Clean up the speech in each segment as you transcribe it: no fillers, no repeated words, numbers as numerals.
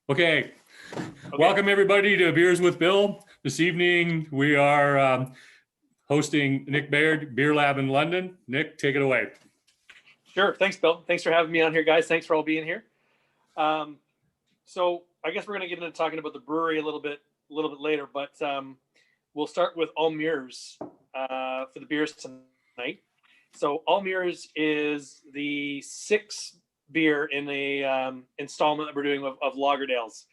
Okay. Okay. Welcome everybody to Beers with Bill. This evening we are hosting Nick Baird, Beerlab in London. Nick, take it away. Sure. Thanks, Bill. Thanks for having me on here, guys. Thanks for all being here. So I guess we're going to get into talking about the brewery a little bit later, but we'll start with Almir's for the beers tonight. So Almir's is the sixth beer in a installment that we're doing of Lagerdales,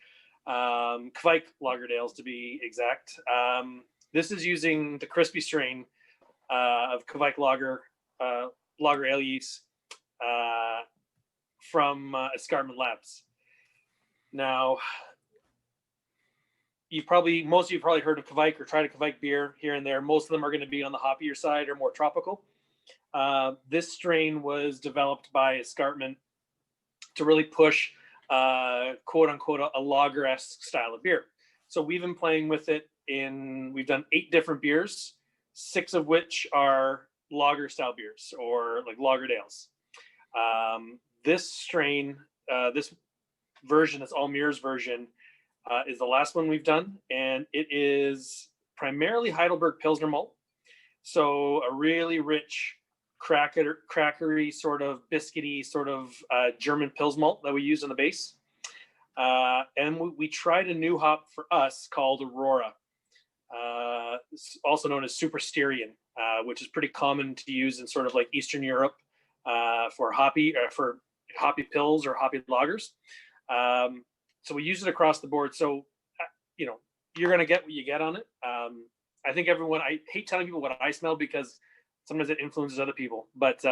Kvike Lagerdales to be exact. This is using the crispy strain of Kvike Lager Ale yeast from Escarpment Labs. Now, most of you probably heard of Kvike or tried a Kvike beer here and there. Most of them are going to be on the hoppier side or more tropical. This strain was developed by Escarpment to really push, quote unquote, a lager-esque style of beer. So we've been playing with it we've done 8 different beers, 6 of which are lager style beers or like Lagerdales. This strain, this version, this Almir's version, is the last one we've done, and it is primarily Heidelberg Pilsner malt. So a really rich, crackery, sort of biscuity, sort of German Pils malt that we use on the base. And we tried a new hop for us called Aurora, also known as Super Styrian, which is pretty common to use in sort of like Eastern Europe for hoppy Pils or hoppy lagers. So we use it across the board. So, you're going to get what you get on it. I think I hate telling people what I smell because sometimes it influences other people, but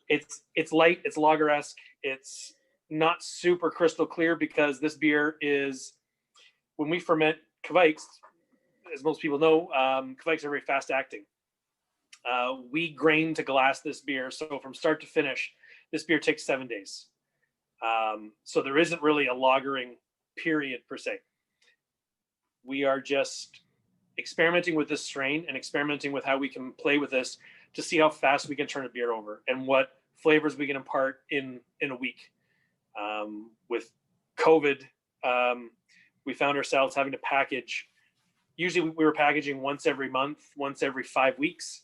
it's light, it's lager-esque. It's not super crystal clear because this beer is, when we ferment Kvikes, as most people know, Kvikes are very fast acting. We grain to glass this beer. So from start to finish, this beer takes 7 days. So there isn't really a lagering period per se. We are just experimenting with this strain and experimenting with how we can play with this to see how fast we can turn a beer over and what flavors we can impart in a week. With COVID, we found ourselves having to package. Usually we were packaging once every month, once every 5 weeks.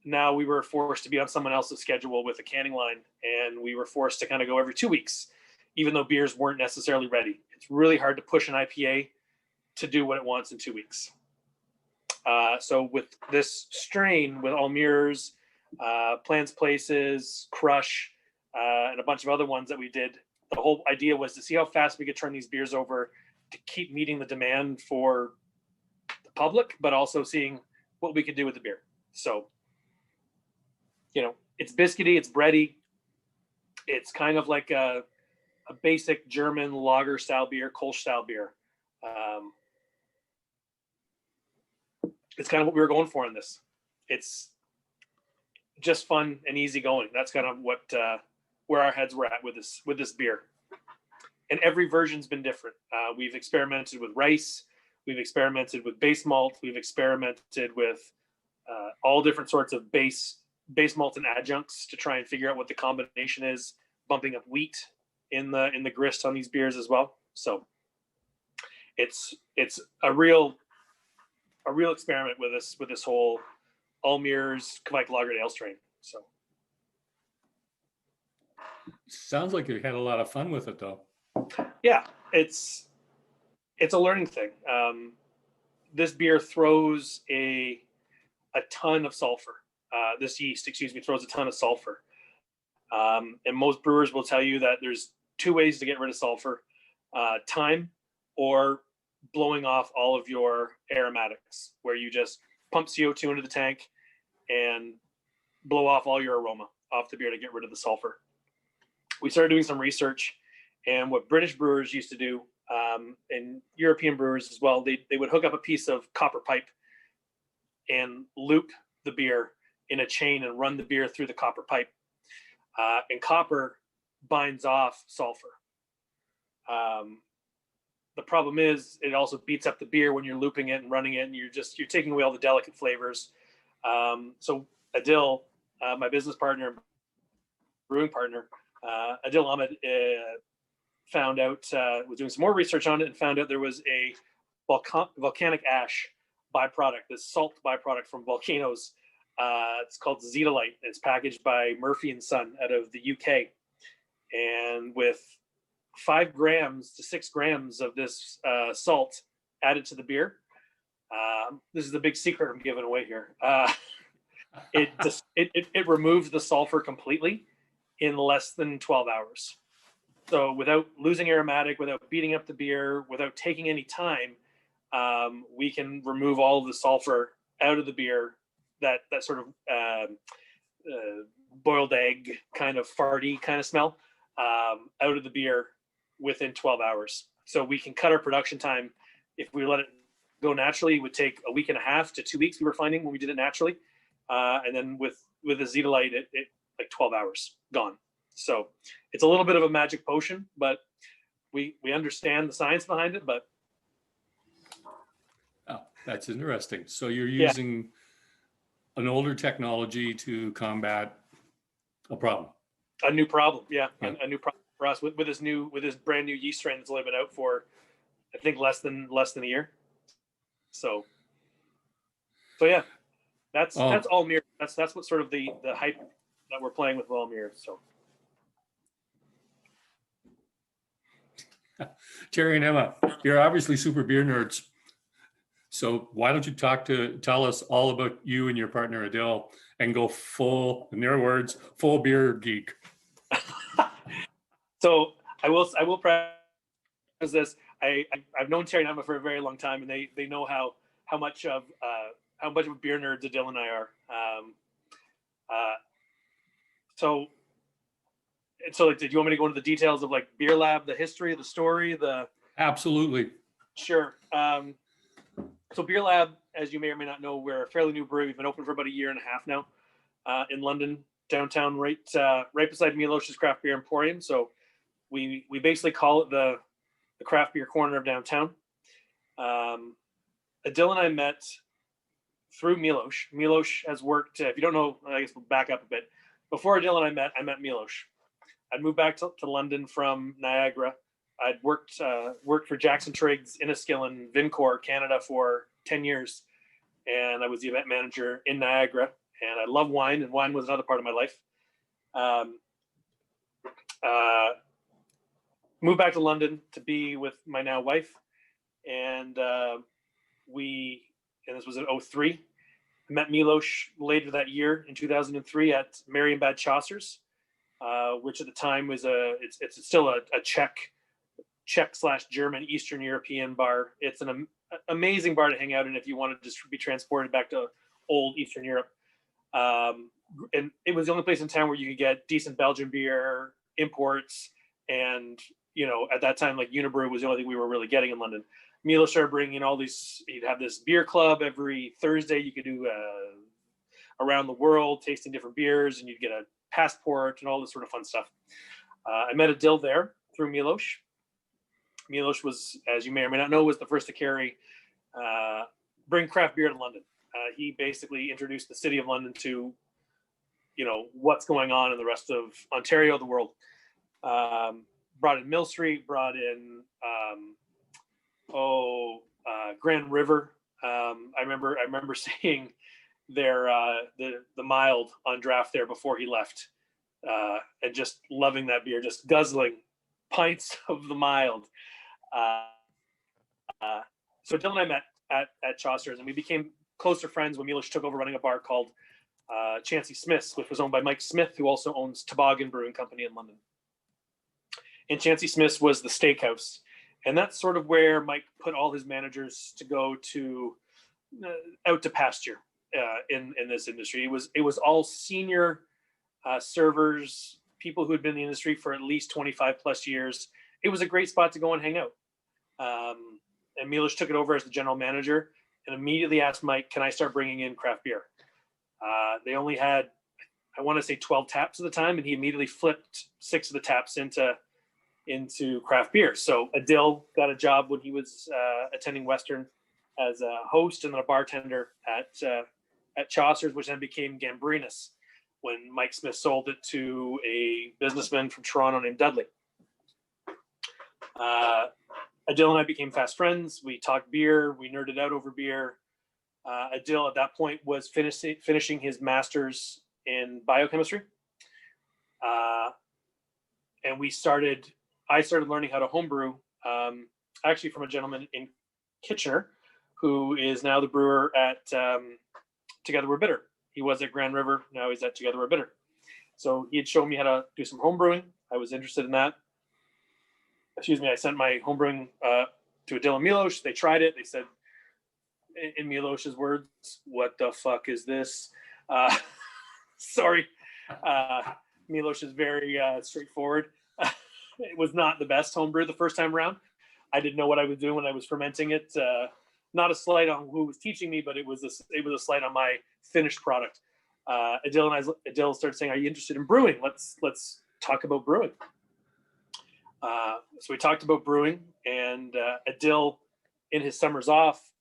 Now we were forced to be on someone else's schedule with a canning line, and we were forced to kind of go every 2 weeks, even though beers weren't necessarily ready. It's really hard to push an IPA to do what it wants in 2 weeks. So with this strain, with Almir's, Plans Places, Crush, and a bunch of other ones that we did, the whole idea was to see how fast we could turn these beers over to keep meeting the demand for the public, but also seeing what we could do with the beer. So, it's biscuity, it's bready. It's kind of like a basic German lager style beer, Kolsch style beer. It's kind of what we were going for in this. It's just fun and easy going. That's kind of what where our heads were at with this beer. And every version's been different. We've experimented with rice. We've experimented with base malt. We've experimented with all different sorts of base malt and adjuncts to try and figure out what the combination is, bumping up wheat in the grist on these beers as well. So it's a real experiment with this whole Almir's Kvike Lager Ale strain. So Sounds like you had a lot of fun with it though. Yeah, it's a learning thing. This beer throws a ton of sulfur. This yeast, throws a ton of sulfur. And most brewers will tell you that there's 2 ways to get rid of sulfur: time or blowing off all of your aromatics, where you just pump CO2 into the tank and blow off all your aroma off the beer to get rid of the sulfur. We started doing some research, and what British brewers used to do, and European brewers as well, they would hook up a piece of copper pipe and loop the beer in a chain and run the beer through the copper pipe. And copper binds off sulfur. The problem is it also beats up the beer when you're looping it and running it, and you're taking away all the delicate flavors. So Adil, my business partner, brewing partner, Adil Ahmed found out, was doing some more research on it and found out there was a volcanic ash byproduct, this salt byproduct from volcanoes. It's called zeolite. It's packaged by Murphy and Son out of the UK. And with 5 grams to 6 grams of this salt added to the beer, this is the big secret I'm giving away here. It removes the sulfur completely in less than 12 hours. So without losing aromatic, without beating up the beer, without taking any time, we can remove all of the sulfur out of the beer, that sort of boiled egg kind of farty kind of smell out of the beer within 12 hours. So we can cut our production time. If we let it go naturally, it would take a week and a half to 2 weeks, we were finding, when we did it naturally. And then with the zeolite, it like 12 hours gone. So it's a little bit of a magic potion, but we understand the science behind it. But Oh, that's interesting. So you're using an older technology to combat a problem. A new problem, a new problem for us with this brand new yeast strain that's only been out for, I think, less than a year. So yeah, that's all mirror. That's what sort of the hype that we're playing with all mirror. So Terry and Emma, you're obviously super beer nerds. So why don't you tell us all about you and your partner Adil, and go full, in their words, full beer geek. So I will preface this. I've known Terry and Emma for a very long time, and they know how much of a beer nerds Adil and I are. So like, did you want me to go into the details of like Beerlab, the history, the story, Absolutely. Sure. So Beerlab, as you may or may not know, we're a fairly new brewery. We've been open for about a year and a half now, in London, downtown, right beside Milosh's Craft Beer Emporium. So we basically call it the craft beer corner of downtown. Adil and I met through Milosh. Milosh has worked, if you don't know, I guess we'll back up a bit. Before Adil and I met Milosh. I'd moved back to London from Niagara. I'd worked for Jackson Triggs, Inniskillen, Vincor, Canada for 10 years. And I was the event manager in Niagara. And I love wine, and wine was another part of my life. Moved back to London to be with my now wife. And this was in 2003. I met Milosh later that year in 2003 at Marienbad Chaucer's, which at the time was it's still a Czech/German Eastern European bar. It's an amazing bar to hang out in if you want to just be transported back to old Eastern Europe. And it was the only place in town where you could get decent Belgian beer, imports, and at that time, like Unibrew was the only thing we were really getting in London. Milos started bringing in all these. He'd have this beer club every Thursday. You could do around the world, tasting different beers, and you'd get a passport and all this sort of fun stuff. I met Adil there through Milos. Milos was, as you may or may not know, was the first to bring craft beer to London. He basically introduced the city of London to, what's going on in the rest of Ontario, the world. Brought in Mill Street, brought in Grand River. I remember seeing their the mild on draft there before he left, and just loving that beer, just guzzling pints of the mild. So Dylan and I met at Chaucer's, and we became closer friends when Milos took over running a bar called Chancy Smith's, which was owned by Mike Smith, who also owns Toboggan Brewing Company in London. And Chancy Smith's was the steakhouse. And that's sort of where Mike put all his managers to go to out to pasture in this industry. It was all senior servers, people who had been in the industry for at least 25 plus years. It was a great spot to go and hang out. And Milos took it over as the general manager and immediately asked Mike, can I start bringing in craft beer? They only had, I want to say 12 taps at the time, and he immediately flipped 6 of the taps into craft beer. So Adil got a job when he was attending Western as a host and then a bartender at Chaucer's, which then became Gambrinus. when Mike Smith sold it to a businessman from Toronto named Dudley. Adil and I became fast friends. We talked beer. We nerded out over beer. Adil at that point was finishing his master's in biochemistry. And I started learning how to homebrew, actually from a gentleman in Kitchener, who is now the brewer at Together We're Bitter. He was at Grand River, now he's at Together We're Bitter. So he had shown me how to do some homebrewing. I was interested in that. I sent my homebrewing to Adil and Milos. They tried it. They said, in Milos's words, "What the fuck is this?" Sorry. Milos is very straightforward. It was not the best homebrew the first time around. I didn't know what I was doing when I was fermenting it. Not a slight on who was teaching me, but it was a slight on my finished product. Adil started saying, "Are you interested in brewing? Let's talk about brewing." So we talked about brewing, and Adil, in his summers off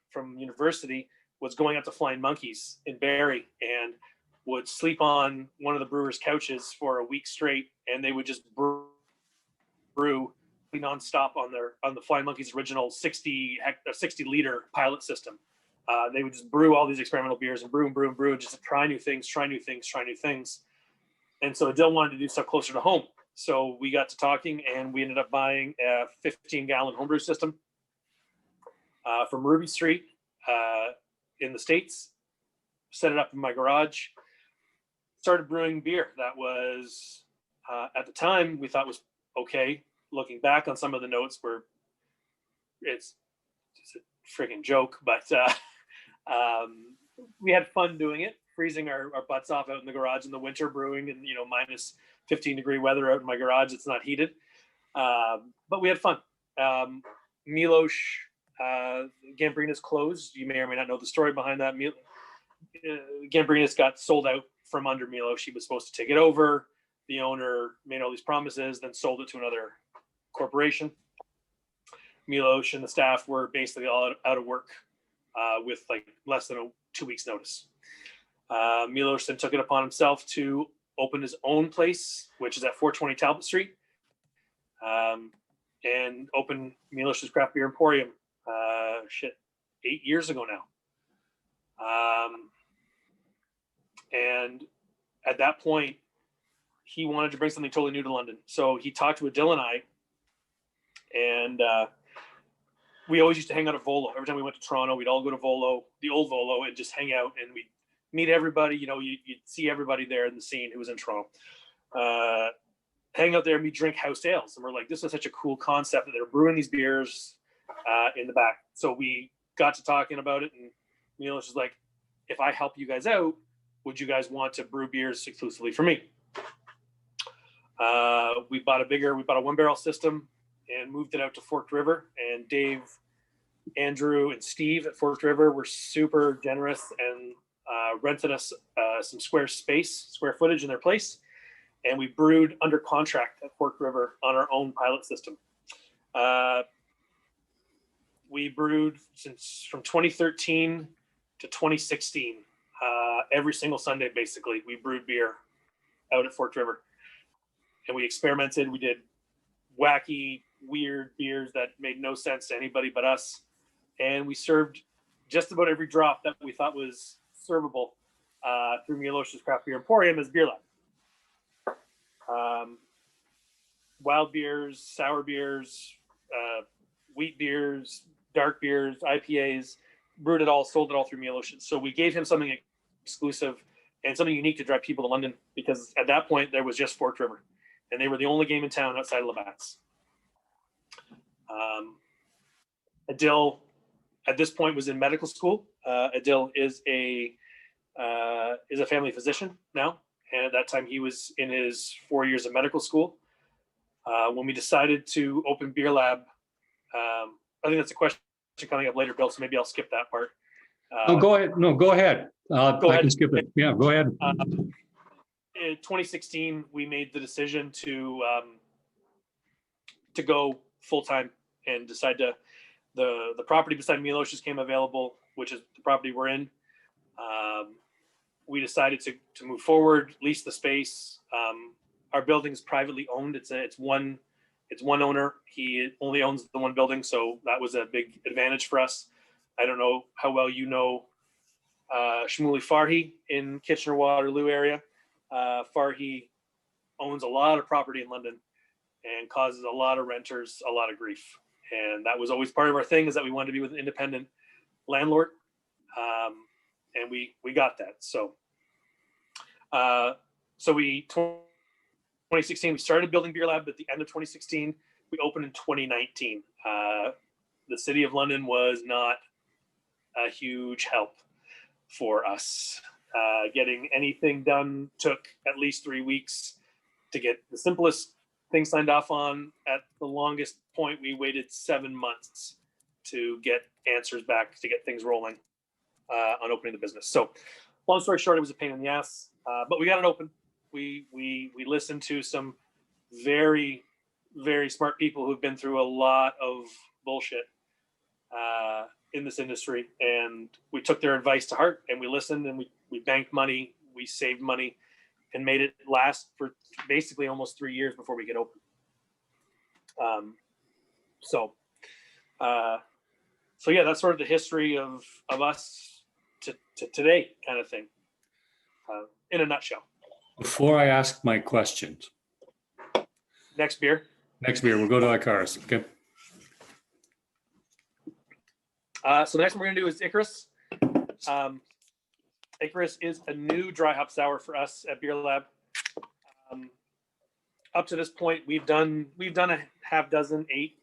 from university, was going out to Flying Monkeys in Barrie and would sleep on one of the brewers' couches for a week straight, and they would just brew nonstop on the Flying Monkeys' original 60-liter pilot system. They would just brew all these experimental beers and brew, and just try new things. And so Adil wanted to do stuff closer to home. So we got to talking, and we ended up buying a 15-gallon homebrew system from Ruby Street in the States, set it up in my garage, started brewing beer. That was, at the time, we thought was okay. Looking back on some of the notes, where it's a freaking joke, but we had fun doing it, freezing our butts off out in the garage in the winter, brewing in minus 15-degree weather out in my garage. It's not heated, but we had fun. Milos Gambrinus closed. You may or may not know the story behind that. Gambrinus got sold out from under Milos. She was supposed to take it over. The owner made all these promises, then sold it to another corporation. Milos and the staff were basically all out of work with like less than 2 weeks notice. Milos then took it upon himself to open his own place, which is at 420 Talbot Street, and open Milos's Craft Beer Emporium 8 years ago now. And at that point, he wanted to bring something totally new to London. So he talked to Adil and I, and we always used to hang out at Volo. Every time we went to Toronto, we'd all go to Volo, the old Volo, and just hang out, and we'd meet everybody. You'd see everybody there in the scene who was in Toronto. Hang out there and we drink house ales. And we're like, this is such a cool concept that they're brewing these beers in the back. So we got to talking about it, and Milos was like, if I help you guys out, would you guys want to brew beers exclusively for me? We bought a 1-barrel system and moved it out to Forked River. And Dave, Andrew, and Steve at Forked River were super generous and rented us some square footage in their place. And we brewed under contract at Forked River on our own pilot system. We brewed from 2013 to 2016. Every single Sunday, basically, we brewed beer out at Forked River. And we experimented. We did wacky, weird beers that made no sense to anybody but us. And we served just about every drop that we thought was servable through Milos's Craft Beer Emporium as Beerlabs. Wild beers, sour beers, wheat beers, dark beers, IPAs, brewed it all, sold it all through Milos. So we gave him something exclusive and something unique to drive people to London, because at that point there was just Forked River, and they were the only game in town outside of Labatt's. Adil, at this point, was in medical school. Adil is a family physician now, and at that time he was in his 4 years of medical school. When we decided to open Beer Lab, I think that's a question coming up later, Bill, so maybe I'll skip that part. Go ahead. No, go ahead. Go ahead. I can skip it. Yeah, go ahead. In 2016, we made the decision to go full-time and decide to, the property beside Milos just came available, which is the property we're in. we decided to move forward, lease the space. Our building is privately owned. It's one owner. He only owns the one building, so that was a big advantage for us. I don't know how well you know Shmuley Farhi in Kitchener-Waterloo area. Farhi owns a lot of property in London and causes a lot of renters a lot of grief. And that was always part of our thing, is that we wanted to be with an independent landlord. And we got that. So 2016, we started building Beerlab at the end of 2016. We opened in 2019. The city of London was not a huge help for us. Getting anything done took at least 3 weeks to get the simplest thing signed off on. At the longest point, we waited 7 months to get answers back, to get things rolling on opening the business. So long story short, it was a pain in the ass, but we got it open. We listened to some very, very smart people who've been through a lot of bullshit in this industry, and we took their advice to heart, and we listened, and we banked money, we saved money, and made it last for basically almost 3 years before we get open. So yeah, that's sort of the history of us to today, kind of thing, in a nutshell. Before I ask my questions, Next beer. we'll go to our cars. Okay. So the next one we're gonna do is Icarus. Icarus is a new dry hop sour for us at Beerlab. Up to this point, we've done a half dozen, 8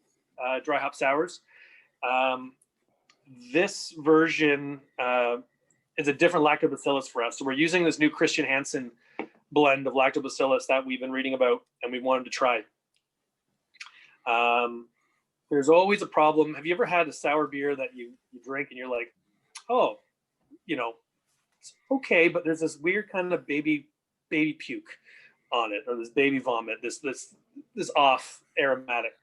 dry hop sours. This version is a different lactobacillus for us. So we're using this new Christian Hansen blend of lactobacillus that we've been reading about, and we wanted to try. There's always a problem. Have you ever had a sour beer that you drink and you're like, oh, it's okay, but there's this weird kind of baby puke on it, or this baby vomit, this off aromatic.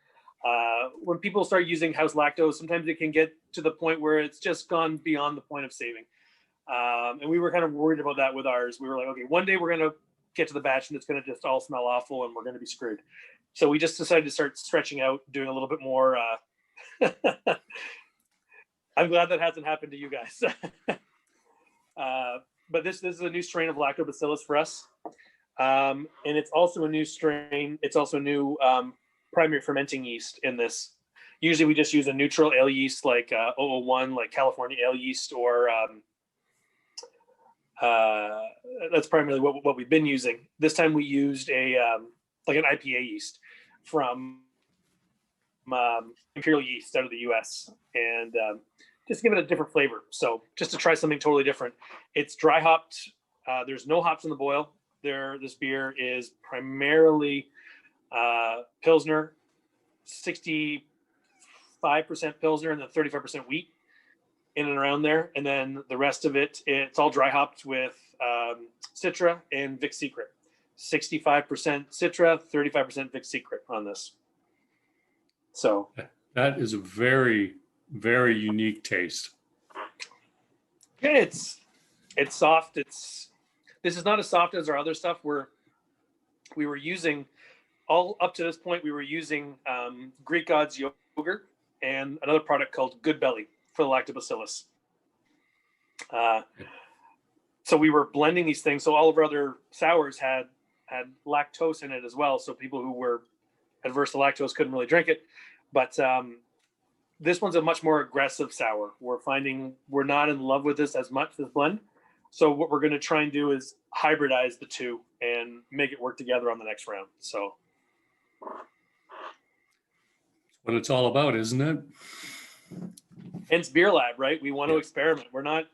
When people start using house lactose, sometimes it can get to the point where it's just gone beyond the point of saving. And we were kind of worried about that with ours. We were like, okay, one day we're going to get to the batch and it's going to just all smell awful and we're going to be screwed. So we just decided to start stretching out, doing a little bit more. I'm glad that hasn't happened to you guys. But this is a new strain of lactobacillus for us. And it's also a new strain. It's also a new primary fermenting yeast in this. Usually we just use a neutral ale yeast like 001, like California ale yeast, or that's primarily what we've been using. This time we used like an IPA yeast from Imperial yeast out of the US, and just give it a different flavor. So just to try something totally different. It's dry hopped. There's no hops in the boil. This beer is primarily Pilsner, 65% Pilsner and then 35% wheat, in and around there. And then the rest of it, it's all dry hopped with Citra and Vic Secret. 65% Citra, 35% Vic Secret on this. So that is a very, very unique taste. Yeah, it's soft. This is not as soft as our other stuff. We were using, all up to this point, we were using Greek Gods yogurt and another product called Good Belly for the lactobacillus. So we were blending these things. So all of our other sours had lactose in it as well. So people who were adverse to lactose couldn't really drink it. But this one's a much more aggressive sour. We're finding we're not in love with this as much, this blend. So what we're going to try and do is hybridize the two and make it work together on the next round. So What it's all about, isn't it? hence Beerlab, right? We want to experiment. We're not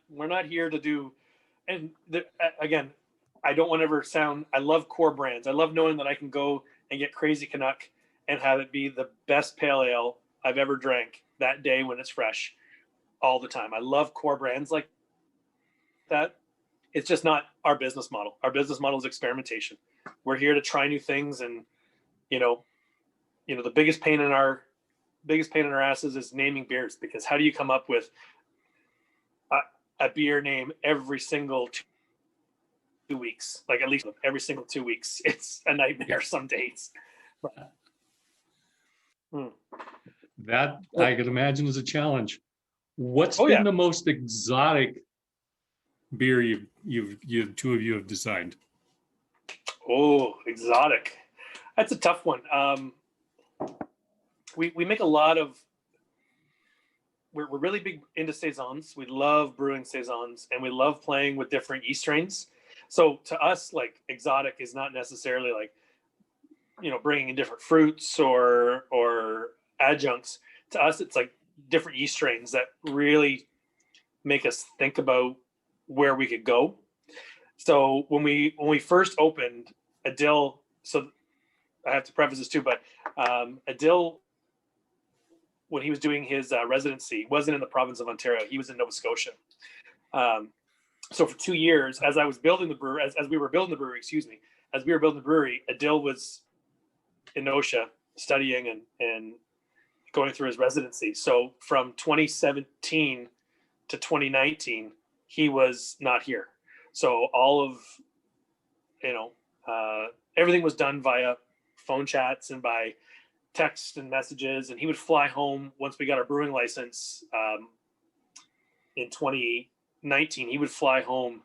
here to do, and again, I don't want to ever sound, I love core brands. I love knowing that I can go and get Crazy Canuck and have it be the best pale ale I've ever drank that day when it's fresh all the time. I love core brands like that. It's just not our business model. Our business model is experimentation. We're here to try new things, and the biggest pain in our asses is naming beers, because how do you come up with a beer name every single 2 weeks, like at least every single 2 weeks. It's a nightmare some days. That I could imagine is a challenge. What's Oh been yeah. the most exotic beer you two of you have designed? Oh, exotic. That's a tough one. We make a lot of. We're really big into saisons. We love brewing saisons, and we love playing with different yeast strains. So to us, like exotic is not necessarily like, bringing in different fruits or adjuncts. To us, it's like different yeast strains that really make us think about where we could go. So when we first opened Adil, so I have to preface this too, but Adil, when he was doing his residency, wasn't in the province of Ontario. He was in Nova Scotia. So for 2 years, as I was building the brewery, as we were building the brewery, Adil was in Osha studying and going through his residency. So from 2017 to 2019, he was not here. So all of, everything was done via phone chats and by text and messages. And he would fly home once we got our brewing license in 2019. He would fly home.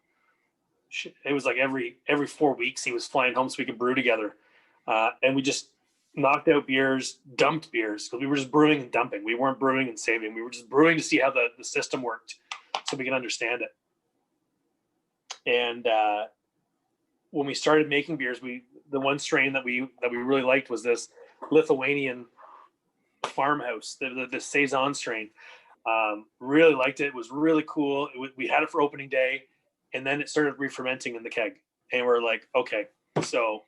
It was like every 4 weeks he was flying home so we could brew together. And we just knocked out beers, dumped beers, because we were just brewing and dumping. We weren't brewing and saving. We were just brewing to see how the system worked so we can understand it. And when we started making beers, the one strain that we really liked was this Lithuanian farmhouse, the saison strain. Really liked it. It was really cool. We had it for opening day, and then it started re-fermenting in the keg. And we're like, okay, so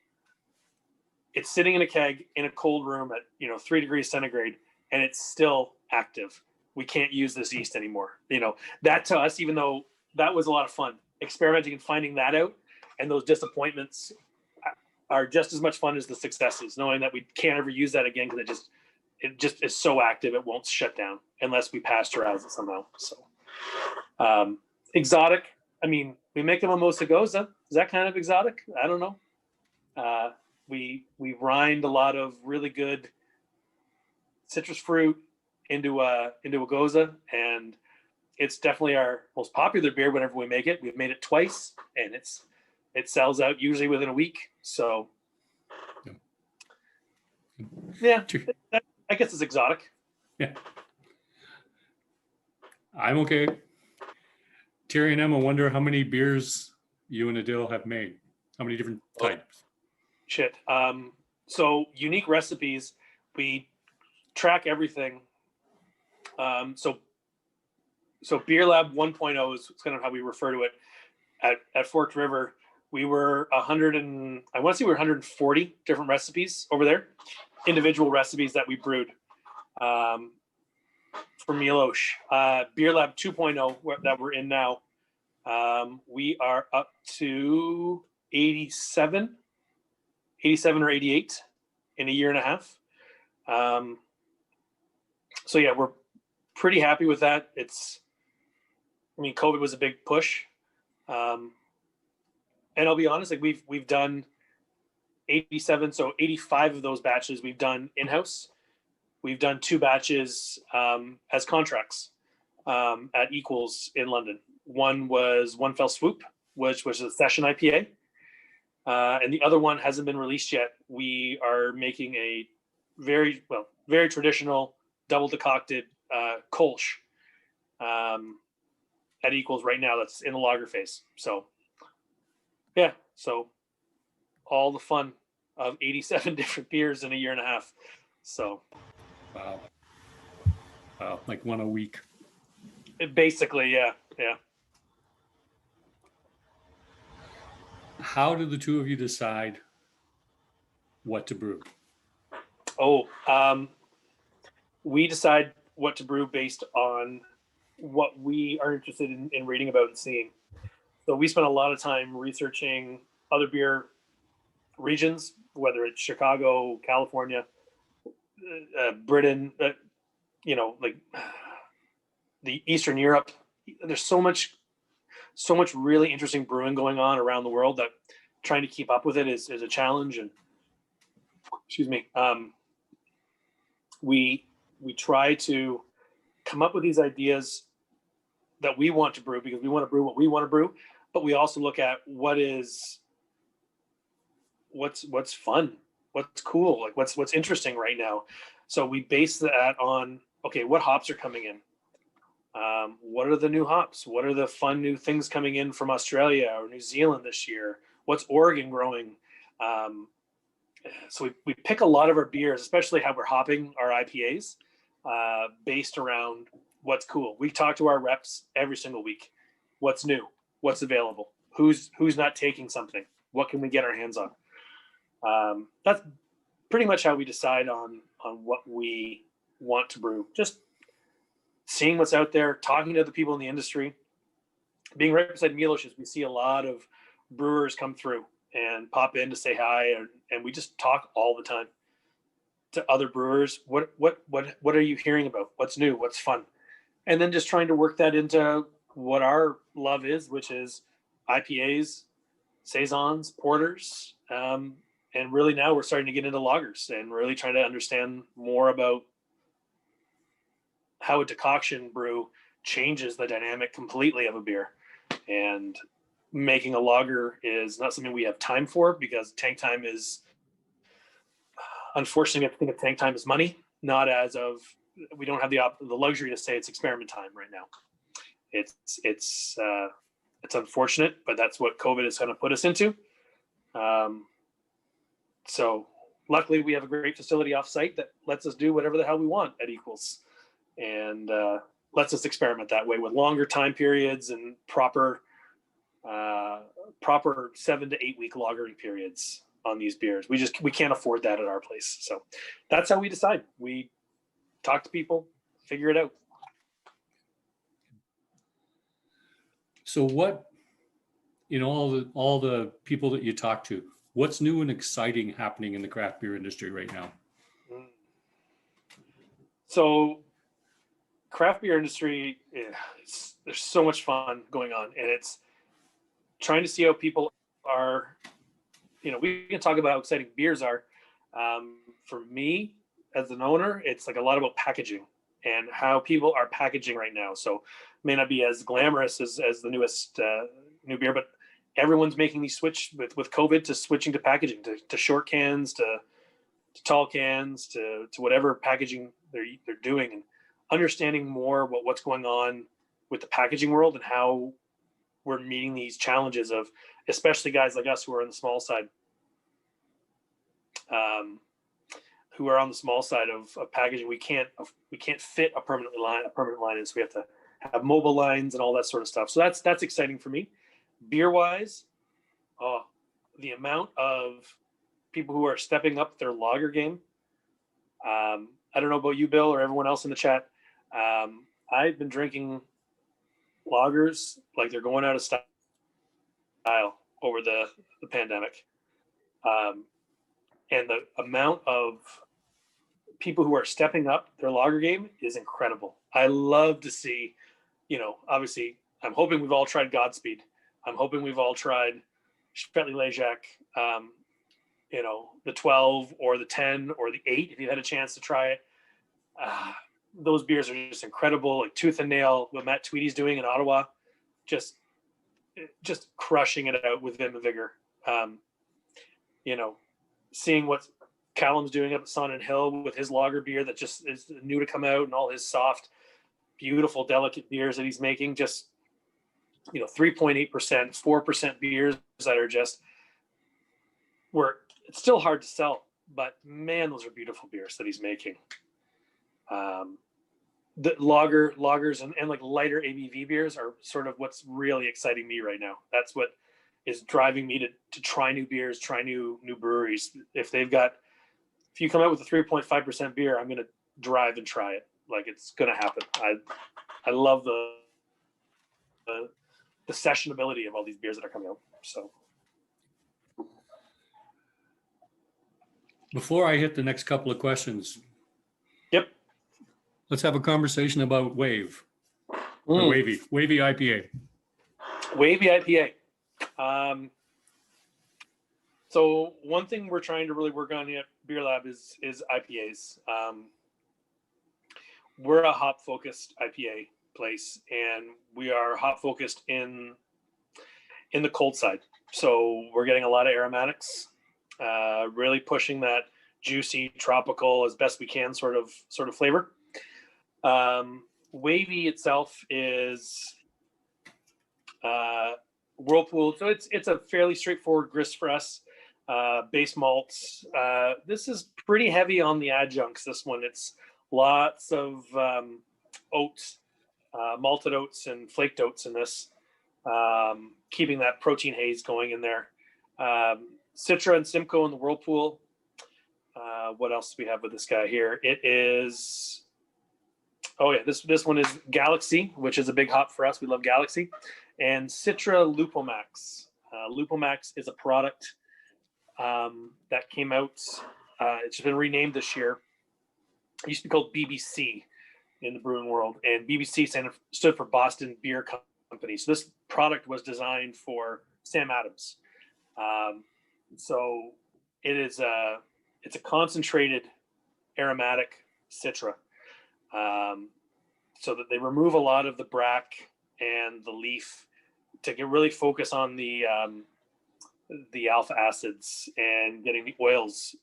it's sitting in a keg in a cold room at 3 degrees centigrade, and it's still active. We can't use this yeast anymore. That to us, even though that was a lot of fun, experimenting and finding that out, and those disappointments are just as much fun as the successes, knowing that we can't ever use that again because it just is so active it won't shut down unless we pasteurize it somehow. So exotic, I mean, we make a mimosa goza. Is that kind of exotic? I don't know. We rind a lot of really good citrus fruit into a goza, and it's definitely our most popular beer whenever we make it. We've made it twice, and it sells out usually within a week. So yeah, I guess it's exotic. Yeah, I'm okay. Terry and Emma, wonder how many beers you and Adil have made. How many different types? Shit. So unique recipes, we track everything. So Beerlab 1.0 is kind of how we refer to it. At Forked River, we were 140 different recipes over there, individual recipes that we brewed for Milos. Beerlab 2.0 that we're in now, we are up to 87 or 88 in a year and a half. So yeah, we're pretty happy with that. COVID was a big push. And I'll be honest, like we've done 87, so 85 of those batches we've done in-house. We've done 2 batches as contracts at Equals in London. One was One Fell Swoop, which was a session IPA. And the other one hasn't been released yet. We are making a very traditional double decocted Kolsch at Equals right now. That's in the lager phase. So yeah, so all the fun of 87 different beers in a year and a half. So Wow, like one a week. Basically, yeah. How do the two of you decide what to brew? We decide what to brew based on what we are interested in reading about and seeing. So we spend a lot of time researching other beer regions, whether it's Chicago, California, Britain, like the Eastern Europe. There's so much so much really interesting brewing going on around the world that trying to keep up with it is a challenge. And excuse me, we try to come up with these ideas that we want to brew because we want to brew what we want to brew, but we also look at what's fun, what's cool, like what's interesting right now. So we base that on, okay, what hops are coming in? What are the new hops? What are the fun new things coming in from Australia or New Zealand this year? What's Oregon growing? So we pick a lot of our beers, especially how we're hopping our IPAs, based around what's cool. We talk to our reps every single week. What's new? What's available? Who's not taking something? What can we get our hands on? That's pretty much how we decide on what we want to brew. Just seeing what's out there, talking to the people in the industry. Being right beside Milos's, we see a lot of brewers come through and pop in to say hi, and we just talk all the time to other brewers. What are you hearing about? What's new? What's fun? And then just trying to work that into what our love is, which is IPAs, saisons, porters, and really now we're starting to get into lagers and really trying to understand more about how a decoction brew changes the dynamic completely of a beer. And making a lager is not something we have time for because tank time is, unfortunately, I think of tank time as money, not as of, we don't have the luxury to say it's experiment time right now. It's unfortunate, but that's what COVID is going to put us into. So luckily we have a great facility off site that lets us do whatever the hell we want at Equals, and lets us experiment that way with longer time periods and proper 7 to 8 week lagering periods on these beers. We can't afford that at our place. So that's how we decide. We talk to people, figure it out. So what, in all the people that you talk to, what's new and exciting happening in the craft beer industry right now? So craft beer industry, there's so much fun going on, and it's trying to see how people are, we can talk about how exciting beers are. For me as an owner, it's like a lot about packaging and how people are packaging right now. So it may not be as glamorous as the newest new beer, but everyone's making these switch with COVID to switching to packaging, to short cans, to tall cans, to whatever packaging they're doing, and understanding more what's going on with the packaging world and how we're meeting these challenges of, especially guys like us who are on the small side, of packaging. We can't fit a permanent line in, so we have to have mobile lines and all that sort of stuff. So that's exciting for me. Beer wise, the amount of people who are stepping up their lager game. I don't know about you, Bill, or everyone else in the chat. I've been drinking lagers like they're going out of style over the pandemic. And the amount of people who are stepping up their lager game is incredible. I love to see, obviously, I'm hoping we've all tried Godspeed. I'm hoping we've all tried Spetli Lejac, the 12 or the 10 or the 8, if you've had a chance to try it. Those beers are just incredible. Like Tooth and Nail, what Matt Tweedy's doing in Ottawa, just crushing it out with vim and vigor. Seeing what Callum's doing up at Sun and Hill with his lager beer that just is new to come out, and all his soft, beautiful, delicate beers that he's making, just 3.8%, 4% beers that are just it's still hard to sell, but man, those are beautiful beers that he's making. The lagers and like lighter ABV beers are sort of what's really exciting me right now. That's what is driving me to try new beers, try new breweries. If you come out with a 3.5% beer, I'm going to drive and try it. Like, it's going to happen. I love the sessionability of all these beers that are coming out. So before I hit the next couple of questions, yep, let's have a conversation about Wave, or Wavy IPA. Wavy IPA. So one thing we're trying to really work on at Beerlab is IPAs. We're a hop focused IPA place, and we are hop focused in the cold side. So we're getting a lot of aromatics, really pushing that juicy tropical as best we can sort of flavor. Wavy itself is Whirlpool, so it's a fairly straightforward grist for us. Base malts. This is pretty heavy on the adjuncts. This one, it's lots of oats, malted oats and flaked oats in this, keeping that protein haze going in there. Citra and Simcoe in the Whirlpool. What else do we have with this guy here? It is, oh yeah, this one is Galaxy, which is a big hop for us. We love Galaxy. And Citra Lupomax. Lupomax is a product that came out. It's been renamed this year. It used to be called BBC in the brewing world, and BBC stood for Boston Beer Company. So this product was designed for Sam Adams. So it is it's a concentrated aromatic Citra, so that they remove a lot of the brack and the leaf to really focus on the alpha acids and getting the oils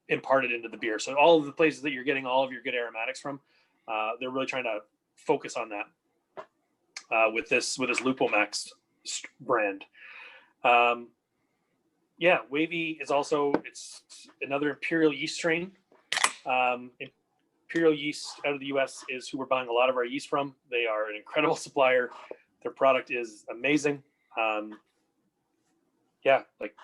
imparted into the beer. So all of the places that you're getting all of your good aromatics from, they're really trying to focus on that with this Lupomax brand. Yeah, Wavy is also, it's another Imperial yeast strain. Imperial yeast out of the US is who we're buying a lot of our yeast from. They are an incredible supplier. Their product is amazing. Yeah, like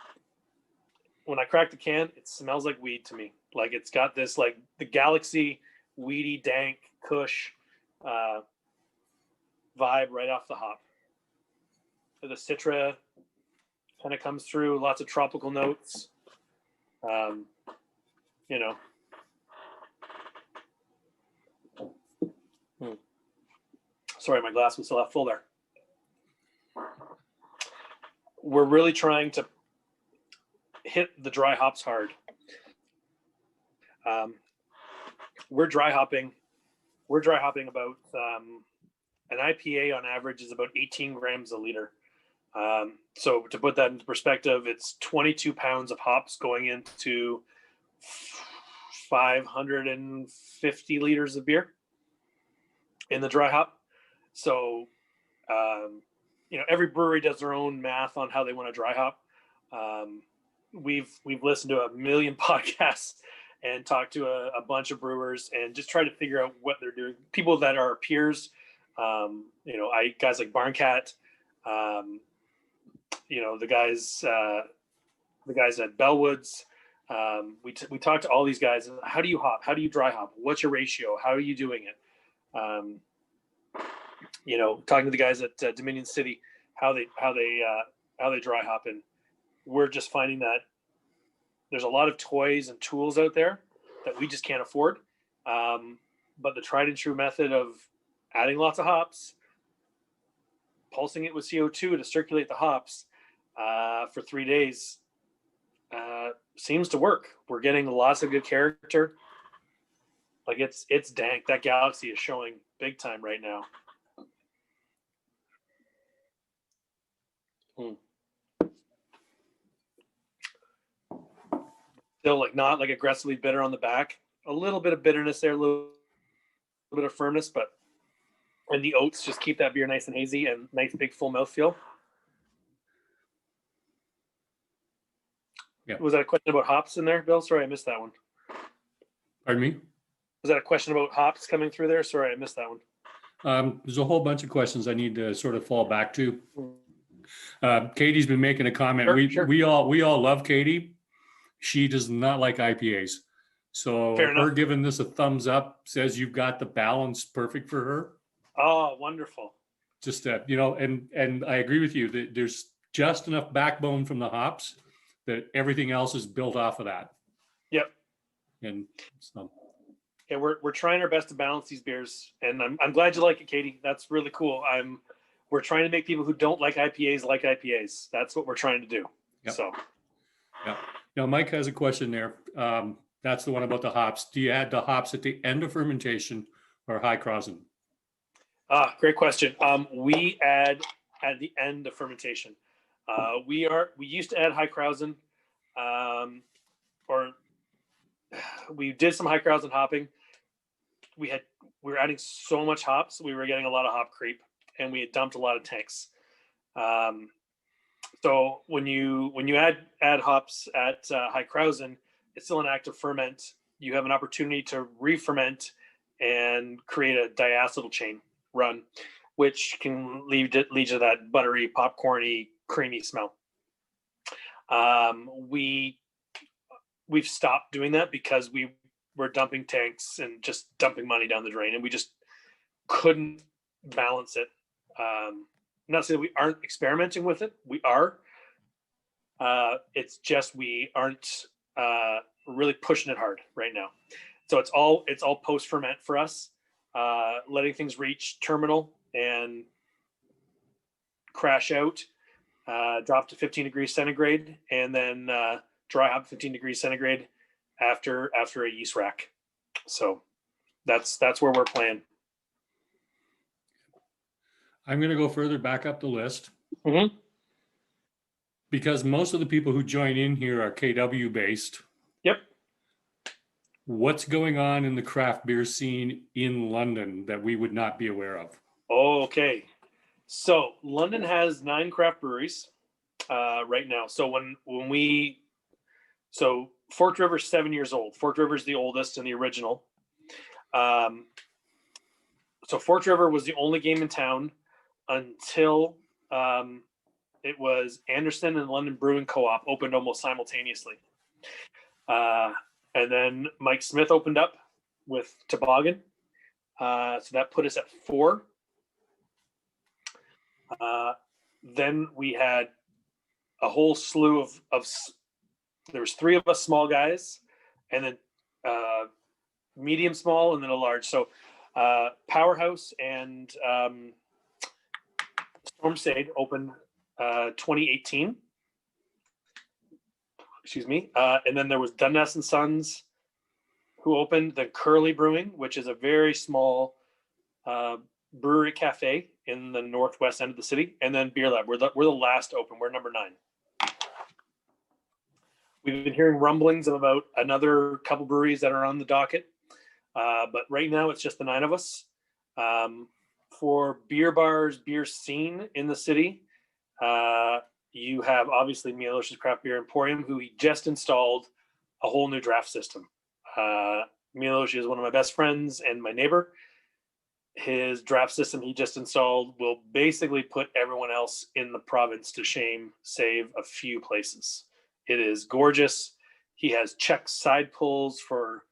when I crack the can, it smells like weed to me. Like it's got this, like the Galaxy weedy, dank, kush vibe right off the hop. The Citra kind of comes through, lots of tropical notes. You know. Sorry, my glass was still half full there. We're really trying to hit the dry hops hard. We're dry hopping about an IPA on average is about 18 grams a liter. So to put that into perspective, it's 22 pounds of hops going into 550 liters of beer in the dry hop. So, you know, every brewery does their own math on how they want to dry hop. We've listened to a million podcasts and talked to a bunch of brewers and just try to figure out what they're doing. People that are peers, you know, guys like Barncat, you know, the guys at Bellwoods. We talked to all these guys. How do you hop? How do you dry hop? What's your ratio? How are you doing it? You know, talking to the guys at Dominion City, how they dry hop, and we're just finding that there's a lot of toys and tools out there that we just can't afford. But the tried and true method of adding lots of hops, pulsing it with CO2 to circulate the hops for 3 days seems to work. We're getting lots of good character. Like it's dank. That Galaxy is showing big time right now. Still like not like aggressively bitter on the back. A little bit of bitterness there, a little bit of firmness, but and the oats just keep that beer nice and hazy and nice big full mouthfeel. Yeah. Was that a question about hops in there, Bill? Sorry, I missed that one. Pardon me? Was that a question about hops coming through there? Sorry, I missed that one. There's a whole bunch of questions I need to sort of fall back to. Katie's been making a comment. Sure. We all love Katie. She does not like IPAs. So her giving this a thumbs up says you've got the balance perfect for her. Oh, wonderful. Just you know, and I agree with you that there's just enough backbone from the hops that everything else is built off of that. Yep. And so yeah, we're trying our best to balance these beers, and I'm glad you like it, Katie. That's really cool. we're trying to make people who don't like IPAs like IPAs. That's what we're trying to do. Yep. So, Yeah. Now, Mike has a question there. That's the one about the hops. Do you add the hops at the end of fermentation or high krausen? great question. We add at the end of fermentation. We used to add high krausen, or we did some high krausen hopping. We were adding so much hops, we were getting a lot of hop creep, and we had dumped a lot of tanks. So when you add hops at high krausen, it's still an active ferment. You have an opportunity to re-ferment and create a diacetyl chain run, which can lead to that buttery, popcorny, creamy smell. We've stopped doing that because we were dumping tanks and just dumping money down the drain, and we just couldn't balance it. Not saying we aren't experimenting with it. We are. It's just we aren't really pushing it hard right now. So it's all post ferment for us, letting things reach terminal and crash out, drop to 15 degrees centigrade, and then dry hop 15 degrees centigrade after a yeast rack. So that's where we're playing. I'm going to go further back up the list. Mm-hmm. Because most of the people who join in here are KW based. Yep. What's going on in the craft beer scene in London that we would not be aware of? Okay. So London has 9 craft breweries right now. So so Forked River is 7 years old. Forked River is the oldest and the original. So Forked River was the only game in town until it was Anderson and London Brewing Co-op opened almost simultaneously. And then Mike Smith opened up with Toboggan. So that put us at 4. Then we had a whole slew of there was 3 of us small guys, and then medium small, and then a large. So Powerhouse and Stormshade opened 2018. Excuse me. And then there was Dundas and Sons who opened, the Curly Brewing, which is a very small brewery cafe in the northwest end of the city, and then Beerlab. We're the last open. We're number 9. We've been hearing rumblings of about another couple breweries that are on the docket, but right now it's just the 9 of us. For beer bars, beer scene in the city, you have obviously Milosh's Craft Beer Emporium, who he just installed a whole new draft system. Milosh is one of my best friends and my neighbor. His draft system he just installed will basically put everyone else in the province to shame, save a few places. It is gorgeous. He has check side pulls for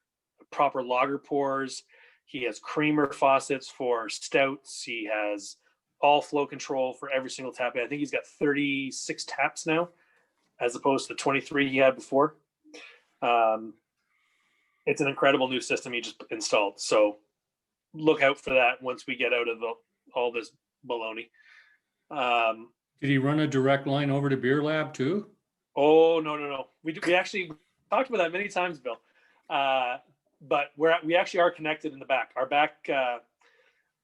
proper lager pours. He has creamer faucets for stouts. He has all flow control for every single tap. I think he's got 36 taps now, as opposed to 23 he had before. It's an incredible new system he just installed. So look out for that once we get out of all this baloney. Did he run a direct line over to Beerlab too? Oh, no. We actually talked about that many times, Bill. But we actually are connected in the back. Our back,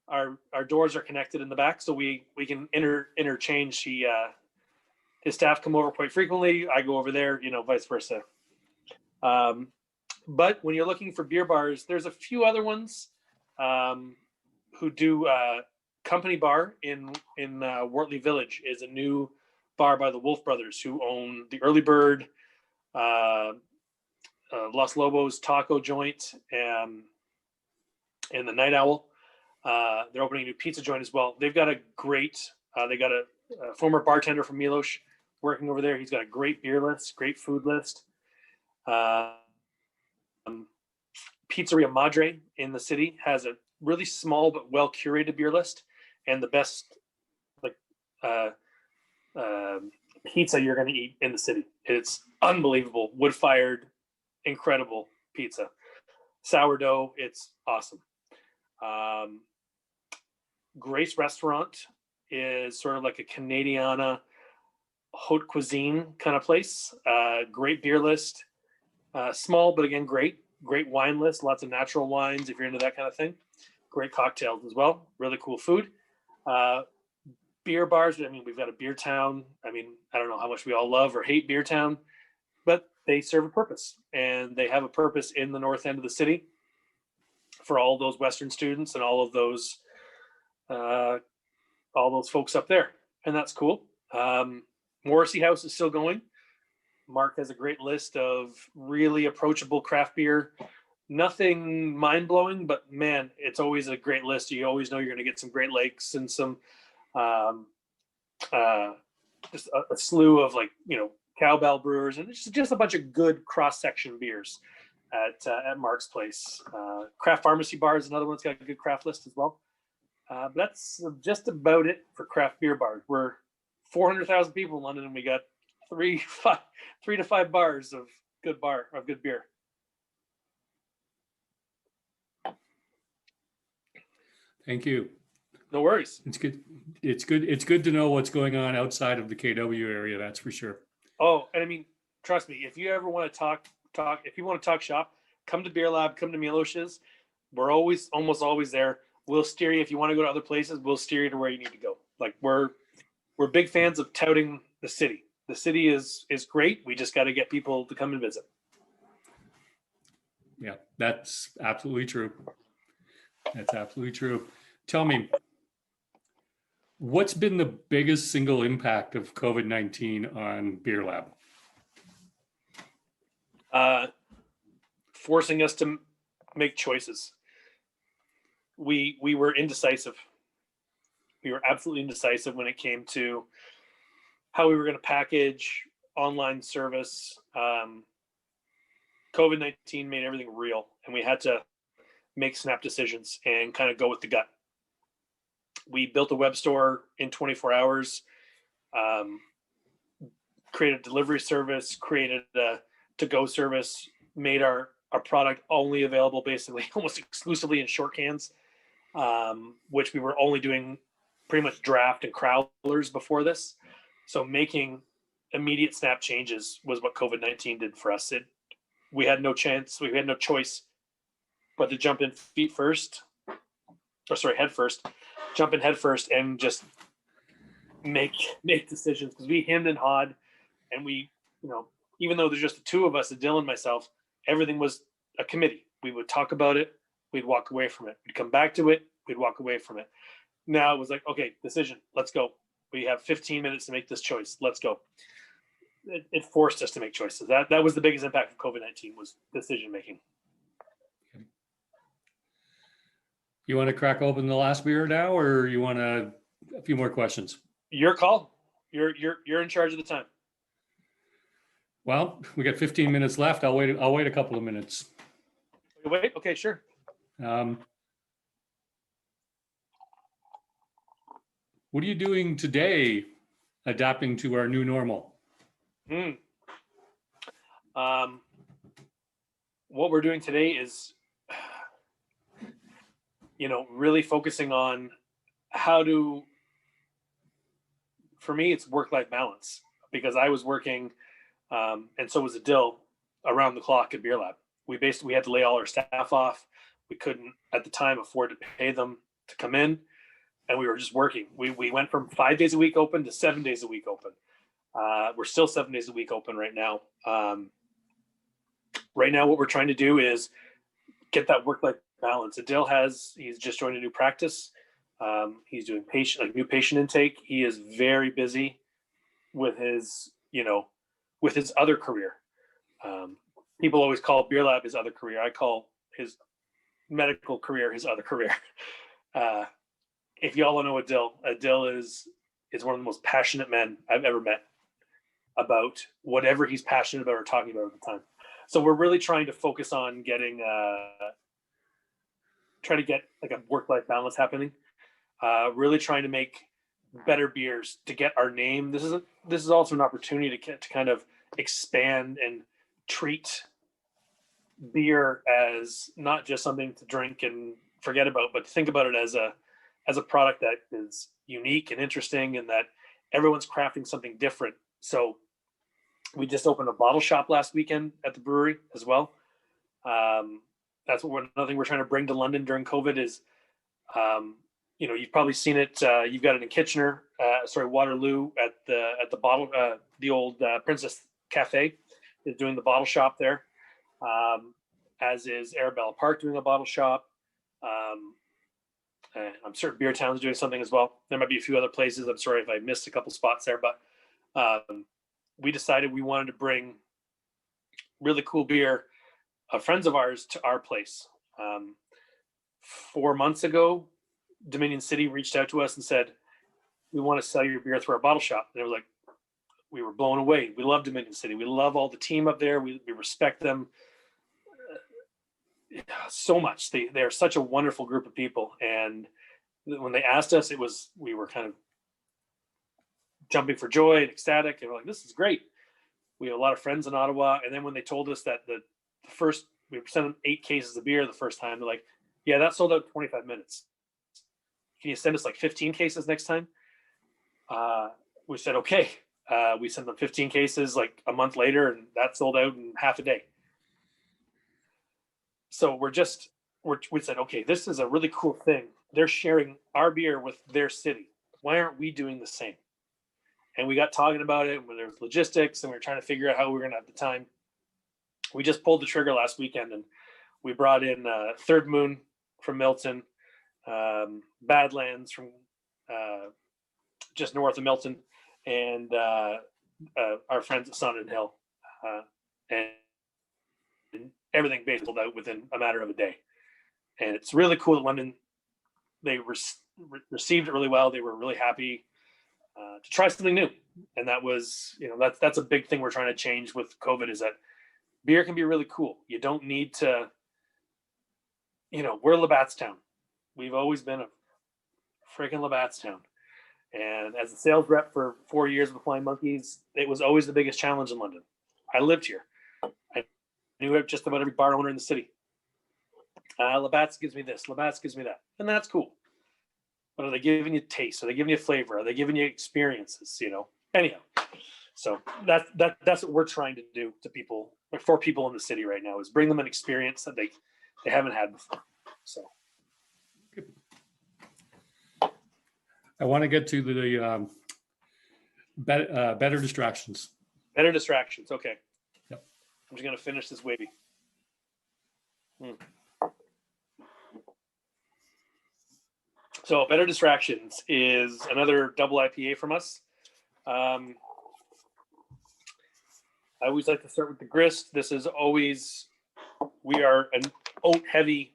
our doors are connected in the back, so we can interchange. His staff come over quite frequently. I go over there, vice versa. But when you're looking for beer bars, there's a few other ones who do. Company Bar in Wortley Village is a new bar by the Wolf Brothers, who own the Early Bird, Los Lobos taco joint, and the Night Owl. They're opening a new pizza joint as well. They've got a great, they got a former bartender from Milosh working over there. He's got a great beer list, great food list. Pizzeria Madre in the city has a really small but well curated beer list, and the best pizza you're going to eat in the city. It's unbelievable. Wood fired, incredible pizza. Sourdough, it's awesome. Grace Restaurant is sort of like a Canadiana haute cuisine kind of place. Great beer list, small, but again, great wine list, lots of natural wines if you're into that kind of thing. Great cocktails as well, really cool food. Beer bars, I mean, we've got a beer town. I mean, I don't know how much we all love or hate beer town, but they serve a purpose, and they have a purpose in the north end of the city for all those Western students and all those folks up there, and that's cool. Morrissey House is still going. Mark has a great list of really approachable craft beer. Nothing mind-blowing, but man, it's always a great list. You always know you're going to get some Great Lakes and some just a slew of, like, cowbell brewers, and just a bunch of good cross-section beers at Mark's place. Craft Pharmacy Bar is another one that's got a good craft list as well. But that's just about it for craft beer bars. We're 400,000 people in London, and we got 3 to 5 bars of good beer. Thank you. No worries. It's good. It's good to know what's going on outside of the KW area. That's for sure. Oh, and I mean, trust me, if you ever want to talk, if you want to talk shop, come to Beer Lab, come to Milosh's. We're almost always there. We'll steer you. If you want to go to other places, we'll steer you to where you need to go. Like, we're big fans of touting the city. The city is great. We just got to get people to come and visit. Yeah, that's absolutely true. That's absolutely true. Tell me, what's been the biggest single impact of COVID-19 on Beer Lab? Forcing us to make choices. We were indecisive. We were absolutely indecisive when it came to how we were going to package online service. COVID-19 made everything real, and we had to make snap decisions and kind of go with the gut. We built a web store in 24 hours, created a delivery service, created a to-go service, made our product only available basically almost exclusively in short cans, which we were only doing pretty much draft and crowlers before this. So making immediate snap changes was what COVID-19 did for us. We had no chance, we had no choice but to jump in head first, jump in head first and just make decisions, because we hemmed and hawed, and we, even though there's just the two of us, Adil and myself, everything was a committee. We would talk about it, we'd walk away from it, we'd come back to it, we'd walk away from it. Now it was like, okay, decision, let's go. We have 15 minutes to make this choice, let's go. It forced us to make choices. That was the biggest impact of COVID-19, was decision making. You want to crack open the last beer now, or you want a few more questions? Your call. You're in charge of the time. Well, we got 15 minutes left. I'll wait a couple of minutes. Wait. Okay, sure. What are you doing today, adapting to our new normal? What we're doing today is, really focusing on for me, it's work-life balance, because I was working, and so was Adil, around the clock at Beer Lab. We had to lay all our staff off. We couldn't at the time afford to pay them to come in, and we were just working. We went from 5 days a week open to 7 days a week open. We're still 7 days a week open right now. Right now, what we're trying to do is get that work-life balance. Adil he's just joined a new practice. He's doing new patient intake. He is very busy with his other career. People always call Beer Lab his other career. I call his medical career his other career. If y'all know Adil is one of the most passionate men I've ever met about whatever he's passionate about or talking about at the time. So we're really trying to focus on trying to get like a work-life balance happening. Really trying to make better beers, to get our name. This is also an opportunity to kind of expand and treat beer as not just something to drink and forget about, but think about it as as a product that is unique and interesting, and that everyone's crafting something different. So we just opened a bottle shop last weekend at the brewery as well. That's another thing we're trying to bring to London during COVID is, you've probably seen it. You've got it in Kitchener, Waterloo at the old Princess Cafe is doing the bottle shop there, as is Arabella Park doing a bottle shop. I'm certain Beer Town's doing something as well. There might be a few other places. I'm sorry if I missed a couple spots there, but we decided we wanted to bring really cool beer, friends of ours, to our place. 4 months ago, Dominion City reached out to us and said, we want to sell your beer through our bottle shop. And it was like, we were blown away. We love Dominion City. We love all the team up there. We respect them so much. They're such a wonderful group of people. And when they asked us, we were kind of jumping for joy and ecstatic. And we're like, this is great. We have a lot of friends in Ottawa. And then when they told us that the first, we sent them 8 cases of beer the first time, they're like, yeah, that sold out in 25 minutes. Can you send us like 15 cases next time? We said, okay. We sent them 15 cases like a month later, and that sold out in half a day. So we said, okay, this is a really cool thing. They're sharing our beer with their city. Why aren't we doing the same? And we got talking about it when there was logistics, and we were trying to figure out how we were going to have the time. We just pulled the trigger last weekend, and we brought in Third Moon from Milton, Badlands from just north of Milton, and our friends at Sun and Hill, and everything basically sold out within a matter of a day. And it's really cool that London, they received it really well. They were really happy to try something new. And that was, that's a big thing we're trying to change with COVID, is that beer can be really cool. You don't need to, we're Labattstown. We've always been a freaking Labattstown. And as a sales rep for 4 years with Flying Monkeys, it was always the biggest challenge in London. I lived here. I knew just about every bar owner in the city. Labatt's gives me this, Labatt's gives me that. And that's cool. But are they giving you taste? Are they giving you flavor? Are they giving you experiences? Anyhow. So that's what we're trying to do to people, or for people in the city right now, is bring them an experience that they haven't had before. So I want to get to the better distractions. Better distractions. Okay. Yep. I'm just going to finish this wavy. So better distractions is another double IPA from us. I always like to start with the grist. This is always, we are an oat heavy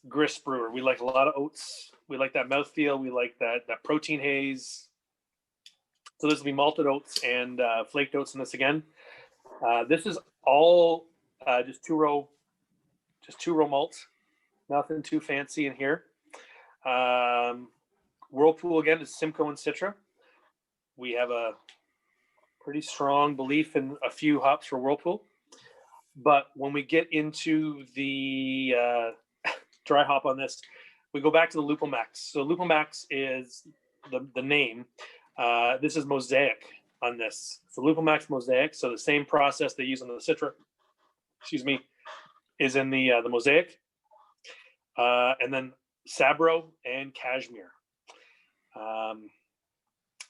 grist brewer. We like a lot of oats. We like that mouthfeel. We like that protein haze. So this will be malted oats and flaked oats in this again. This is all just two row malts. Nothing too fancy in here. Whirlpool again is Simcoe and Citra. We have a pretty strong belief in a few hops for Whirlpool. But when we get into the dry hop on this, we go back to the Lupul Max. So Lupul Max is the name. This is Mosaic on this. So Lupul Max Mosaic. So the same process they use on the Citra, is in the Mosaic. And then Sabro and Cashmere.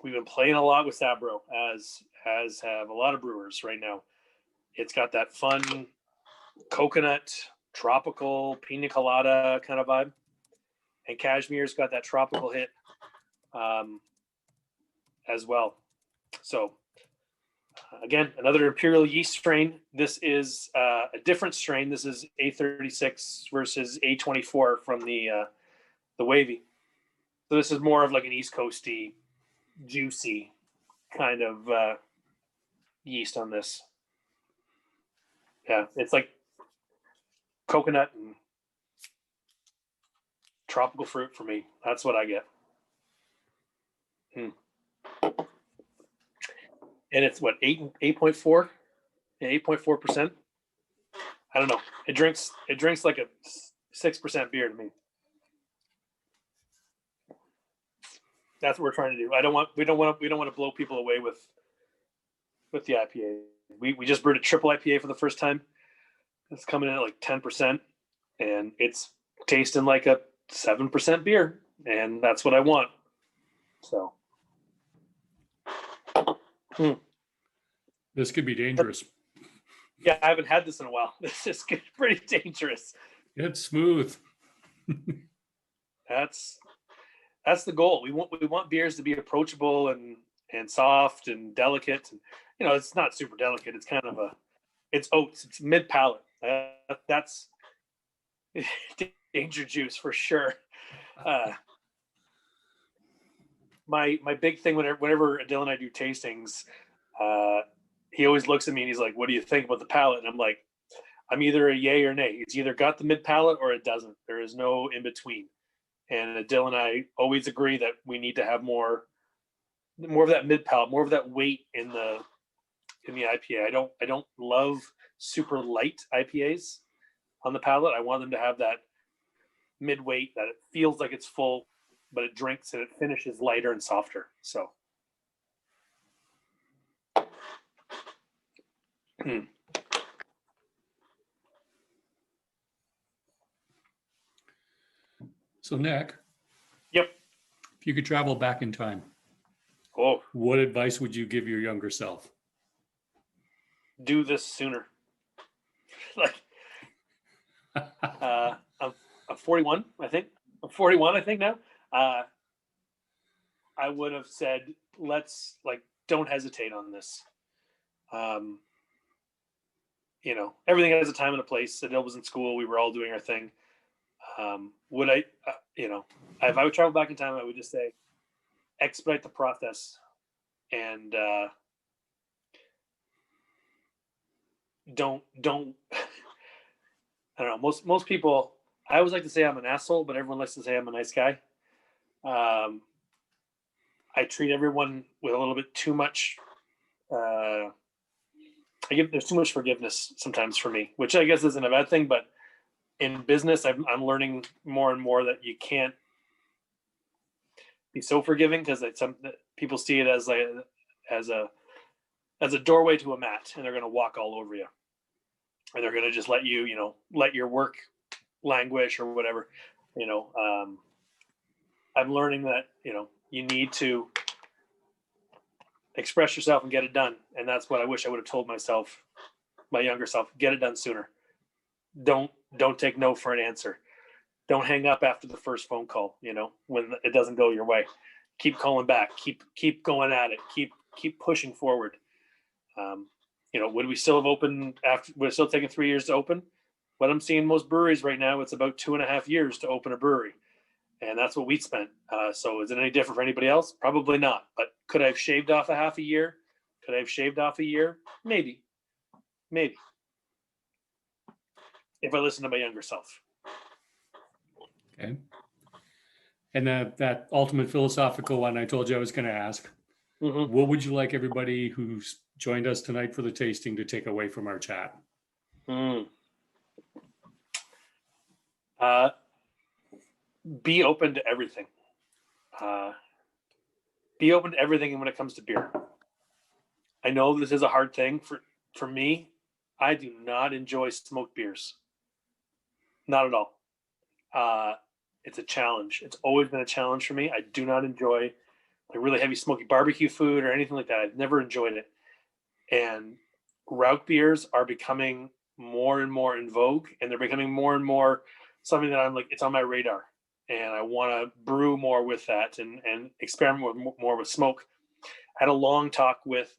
We've been playing a lot with Sabro, as have a lot of brewers right now. It's got that fun coconut, tropical, pina colada kind of vibe. And Cashmere's got that tropical hit as well. So again, another imperial yeast strain. This is a different strain. This is A36 versus A24 from the wavy. So this is more of like an East Coasty, juicy kind of yeast on this. Yeah, it's like coconut and tropical fruit for me. That's what I get. And it's what, 8.4? Yeah, 8.4%. I don't know. It drinks like a 6% beer to me. That's what we're trying to do. We don't want to blow people away with the IPA. We just brewed a triple IPA for the first time. It's coming in at like 10%, and it's tasting like a 7% beer, and that's what I want. So, This could be dangerous. yeah, I haven't had this in a while. This is pretty dangerous. It's smooth. That's the goal. We want beers to be approachable and soft and delicate. And, you know, it's not super delicate. It's kind of it's oats. It's mid palate. That's danger juice for sure. My big thing whenever Adil and I do tastings, he always looks at me and he's like, "What do you think about the palate?" And I'm like, "I'm either a yay or nay. It's either got the mid palate or it doesn't. There is no in between." And Adil and I always agree that we need to have more of that mid palate, more of that weight in the IPA. I don't love super light IPAs on the palate. I want them to have that mid weight, that it feels like it's full, but it drinks and it finishes lighter and softer. So. So Nick, Yep. if you could travel back in time, what advice would you give your younger self? Do this sooner. Like, I'm 41, I think. I'm 41, I think now. I would have said, don't hesitate on this. You know, everything has a time and a place. Adil was in school. We were all doing our thing. Would I, if I would travel back in time, I would just say, expedite the process and don't I don't know, most people, I always like to say I'm an asshole, but everyone likes to say I'm a nice guy. I treat everyone with a little bit too much there's too much forgiveness sometimes for me, which I guess isn't a bad thing, but in business I'm learning more and more that you can't be so forgiving, because people see it as a doorway to a mat, and they're going to walk all over you, and they're going to just let let your work languish or whatever. I'm learning that you need to express yourself and get it done, and that's what I wish I would have told myself, my younger self. Get it done sooner. Don't take no for an answer. Don't hang up after the first phone call, when it doesn't go your way. Keep calling back. Keep going at it. Keep pushing forward. Would we still have opened after? We're still taking 3 years to open. What I'm seeing most breweries right now, it's about 2.5 years to open a brewery, and that's what we spent. So is it any different for anybody else? Probably not. But could I have shaved off a half a year? Could I have shaved off a year? Maybe. If I listened to my younger self. Okay. And that ultimate philosophical one I told you I was going to ask. Mm-hmm. What would you like everybody who's joined us tonight for the tasting to take away from our chat? Be open to everything. Be open to everything when it comes to beer. I know this is a hard thing for me. I do not enjoy smoked beers. Not at all. It's a challenge. It's always been a challenge for me. I do not enjoy really heavy smoky barbecue food or anything like that. I've never enjoyed it. And Rauk beers are becoming more and more in vogue, and they're becoming more and more something that I'm like, it's on my radar, and I want to brew more with that and experiment more with smoke. I had a long talk with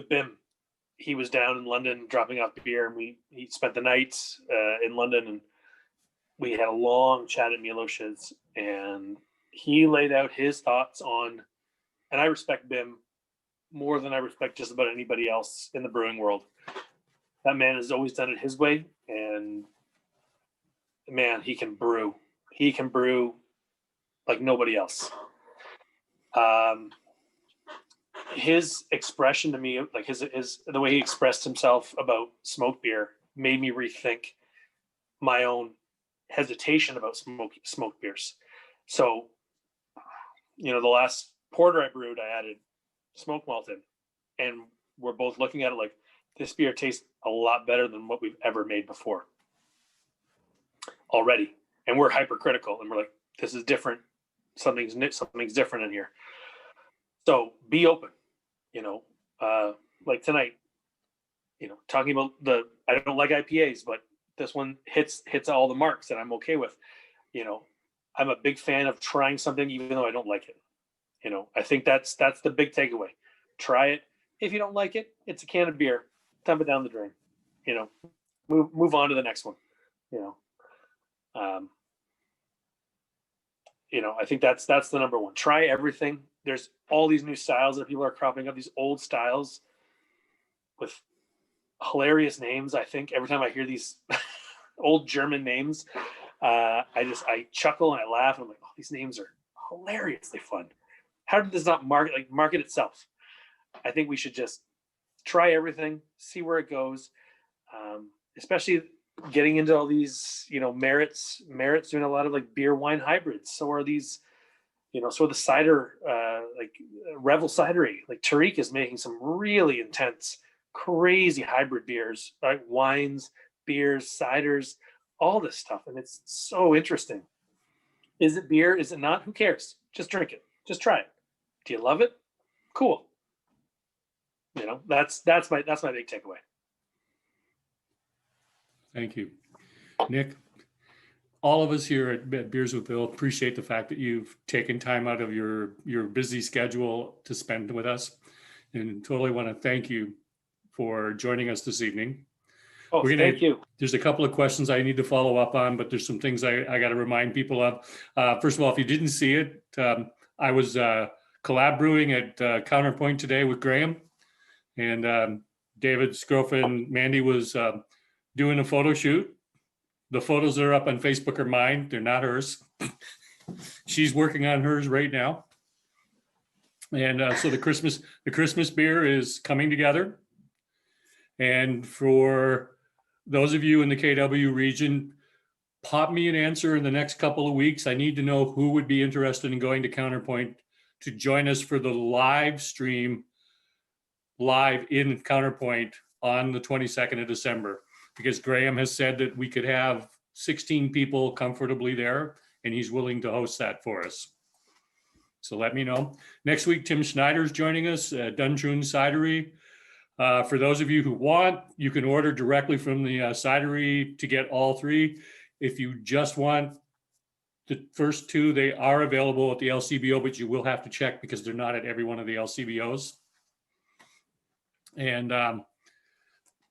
Bim. He was down in London dropping off beer, and he spent the night in London, and we had a long chat at Milos's, and he laid out his thoughts on, and I respect Bim more than I respect just about anybody else in the brewing world. That man has always done it his way, and man, he can brew. He can brew like nobody else. His expression to me, like his the way he expressed himself about smoked beer, made me rethink my own hesitation about smoked beers. So, the last porter I brewed, I added smoke malt in, and we're both looking at it like, this beer tastes a lot better than what we've ever made before already. And we're hypercritical, and we're like, this is different. Something's different in here. So be open, like tonight, talking about I don't like IPAs, but this one hits all the marks that I'm okay with. I'm a big fan of trying something even though I don't like it. I think that's the big takeaway. Try it. If you don't like it, it's a can of beer. Dump it down the drain. Move on to the next one. I think that's the number one. Try everything. There's all these new styles that people are cropping up, these old styles with hilarious names. I think every time I hear these old German names, I chuckle and I laugh. And I'm like, oh, these names are hilariously fun. How did this not market itself? I think we should just try everything, see where it goes, especially getting into all these, Merit's doing a lot of like beer wine hybrids. So are these, so the cider, like Revel Cidery, like Tariq is making some really intense, crazy hybrid beers, like wines, beers, ciders, all this stuff. And it's so interesting. Is it beer? Is it not? Who cares? Just drink it. Just try it. Do you love it? Cool. That's my big takeaway. Thank you, Nick. All of us here at Beers with Bill appreciate the fact that you've taken time out of your busy schedule to spend with us, and totally want to thank you for joining us this evening. Oh, thank you. There's a couple of questions I need to follow up on, but there's some things I got to remind people of. First of all, if you didn't see it, I was collab brewing at Counterpoint today with Graham, and David's girlfriend, Mandy, was doing a photo shoot. The photos that are up on Facebook are mine. They're not hers. She's working on hers right now. And so the Christmas beer is coming together. And for those of you in the KW region, pop me an answer in the next couple of weeks. I need to know who would be interested in going to Counterpoint to join us for the live stream live in Counterpoint on the 22nd of December, because Graham has said that we could have 16 people comfortably there, and he's willing to host that for us. So let me know. Next week, Tim Schneider's joining us at Duntroon Cidery. For those of you who want, you can order directly from the cidery to get all three. If you just want the first two, they are available at the LCBO, but you will have to check because they're not at every one of the LCBOs. And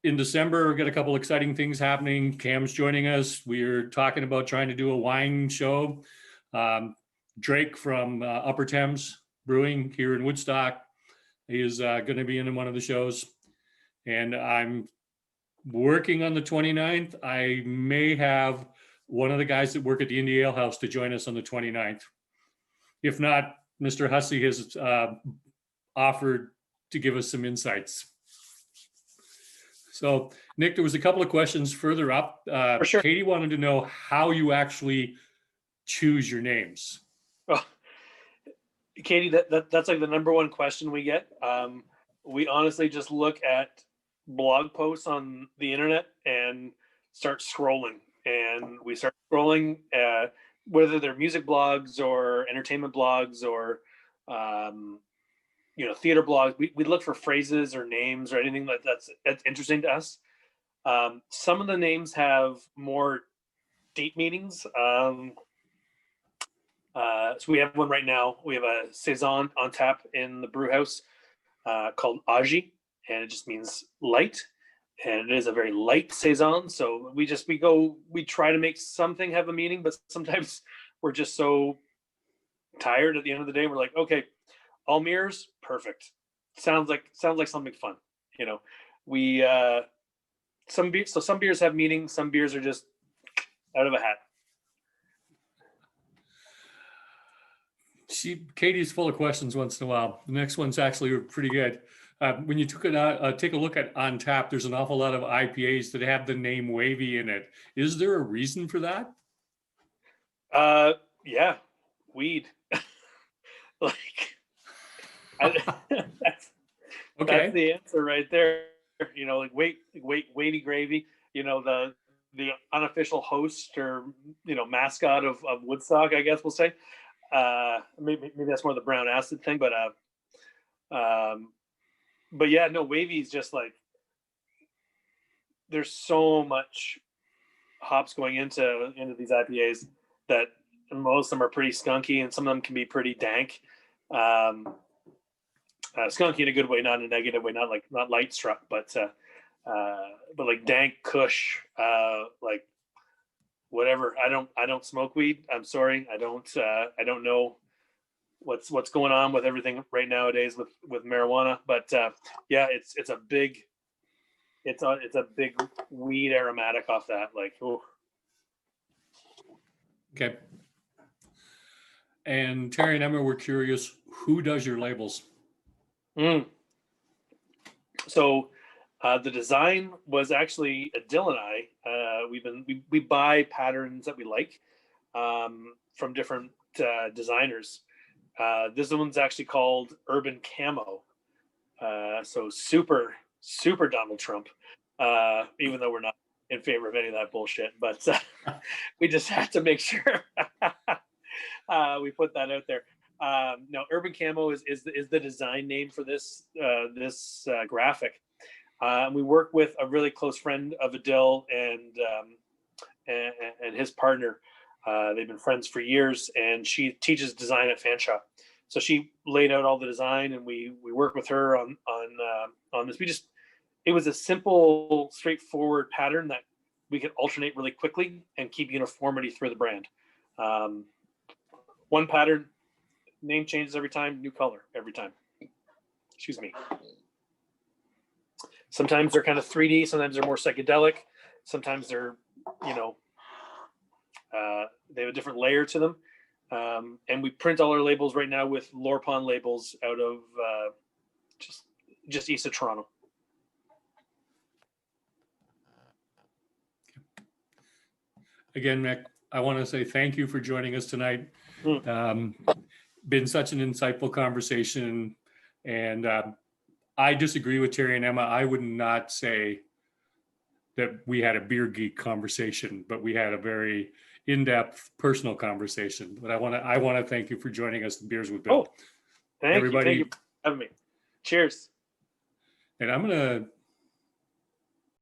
in December, we've got a couple exciting things happening. Cam's joining us. We're talking about trying to do a wine show. Drake from Upper Thames Brewing here in Woodstock is going to be in one of the shows. And I'm working on the 29th. I may have one of the guys that work at the Indie Ale House to join us on the 29th. If not, Mr. Hussey has offered to give us some insights. So, Nick, there was a couple of questions further up. For sure. Katie wanted to know how you actually choose your names. Oh, Katie, that's like the number one question we get. We honestly just look at blog posts on the internet and start scrolling. And we start scrolling, whether they're music blogs or entertainment blogs or theater blogs. We look for phrases or names or anything that's interesting to us. Some of the names have more deep meanings. So we have one right now. We have a saison on tap in the brew house called Agi, and it just means light. And it is a very light saison. So we try to make something have a meaning, but sometimes we're just so tired at the end of the day. We're like, okay, Almir's perfect. Sounds like something fun. Some beers have meaning. Some beers are just out of a hat. Katie's full of questions once in a while. The next one's actually pretty good. when you took it take a look at on tap, there's an awful lot of IPAs that have the name Wavy in it. Is there a reason for that? Yeah, weed. Like, that's Okay. the answer right there. You know, like weighty gravy. You know, the unofficial host or mascot of Woodstock, I guess we'll say. Maybe that's more the brown acid thing, but yeah, no, wavy is just like there's so much hops going into these IPAs that most of them are pretty skunky, and some of them can be pretty dank. Skunky in a good way, not in a negative way, not light struck, but like dank Kush, like whatever. I don't smoke weed. I'm sorry, I don't know what's going on with everything right nowadays with marijuana, but yeah, it's a big weed aromatic off that. Like, oh. Okay. And Terry and Emma were curious, who does your labels? So the design was actually Dill and I. We buy patterns that we like from different designers. This one's actually called Urban Camo. So super Donald Trump. Even though we're not in favor of any of that bullshit, but we just have to make sure we put that out there. No, Urban Camo is the design name for this graphic. We work with a really close friend of Adil and his partner. They've been friends for years, and she teaches design at Fanshawe. So she laid out all the design, and we work with her on this. It was a simple, straightforward pattern that we could alternate really quickly and keep uniformity through the brand. One pattern, name changes every time, new color every time. Excuse me. Sometimes they're kind of 3D, sometimes they're more psychedelic, sometimes they're, they have a different layer to them. And we print all our labels right now with Lorpon labels out of just east of Toronto. Again, Mick, I want to say thank you for joining us tonight. Been such an insightful conversation, and I disagree with Terry and Emma. I would not say that we had a beer geek conversation, but we had a very in-depth personal conversation. But I want to thank you for joining us in Beers with Bill. Thank you for having me. Cheers. And I'm going to